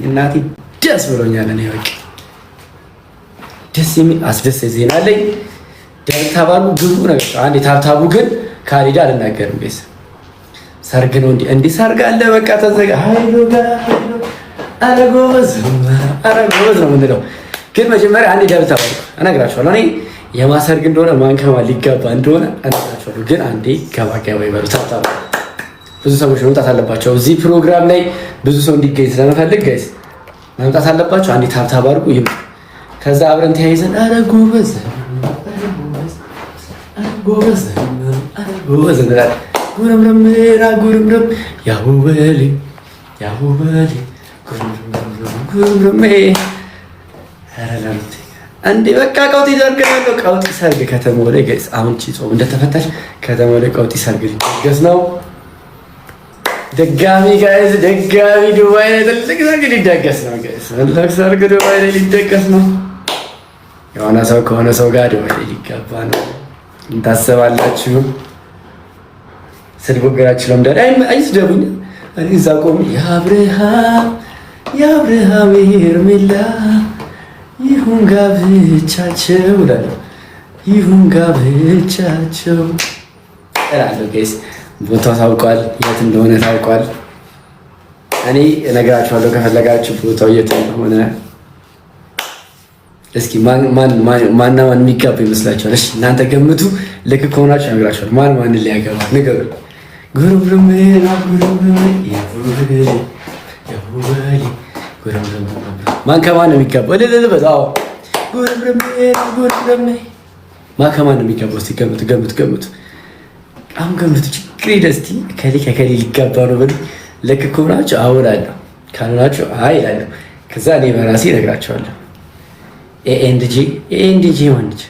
እናቴ ደስ ብሎኛል። እኔ በቃ ደስ የሚል አስደሳች ዜና አለኝ። ታባሉ ግቡ ነገር አንዴ ታብታቡ ግን ካልሄደ አልናገርም። ቤት ሰርግ ነው እንዲህ ሰርግ አለ። በቃ ተዘጋ። ሃይሎ ኧረ ጎበዝ ነው የምንለው። ግን መጀመሪያ አንዴ ታብታቡ እነግራችኋለሁ። እኔ የማሰርግ እንደሆነ ማን ከማን ሊጋባ እንደሆነ እነግራችኋለሁ። ግን አንዴ ገባ ይበሉ። ታብታቡ ብዙ ሰዎች መምጣት አለባቸው። እዚህ ፕሮግራም ላይ ብዙ ሰው እንዲገኝ ስለምፈልግ ጋይስ መምጣት አለባቸው። አንዴ ታብታብ አድርጉ። ከዛ አብረን ተያይዘን ኧረ ጎበዝ እንላለን። ጉርምርም ያሁበሌ ጉርምርም እንዴ በቃ ቀውጢ ሰርግ ያለው ቀውጢ ሰርግ ከተማው ላይ ጋይስ። አሁን ጾም እንደተፈታሽ ከተማው ላይ ቀውጢ ሰርግ ሊደገስ ነው። ድጋሚ ጋይስ ድጋሚ ዱባይ ላይ ትልቅ ሰርግ ሊደገስ ነው ጋይስ። ትልቅ ሰርግ ዱባይ ላይ ሊደገስ ነው። የሆነ ሰው ከሆነ ሰው ጋር ዱባይ ላይ ሊጋባ ነው። እንታሰባላችሁ። ስልቦግራችሁ ለምዳር አይስደቡኝ። እኔ እዛ ቆሜ የአብርሃም ሄርሜላ ይሁን ጋብቻቸው እላለሁ። ይሁን ጋብቻቸው እላለሁ ጋይስ። ቦታው ታውቋል፣ የት እንደሆነ ታውቋል። እኔ እነግራችኋለሁ ከፈለጋችሁ ቦታው የት እንደሆነ። እስኪ ማን የሚጋባ ይመስላችኋል? እሺ እናንተ ገምቱ። ልክ ከሆናችሁ እነግራችኋለሁ። ማን ሊያገባ ንገሩ። ጉርምርም ማን ከማን ነው የሚጋባው? በዛው ጉርምርም ማን ከማን ነው የሚጋባው? እስቲ ገምቱ። አሁን ገምቱ። ችግር ደስቲ ከከሌ ሊጋባ ነው በሉ። ልክ ከሆናችሁ አውላለሁ፣ ካልሆናችሁ አይ እላለሁ። ከዛ እኔ በራሴ እነግራችኋለሁ። ኤኤንዲጂ ማንች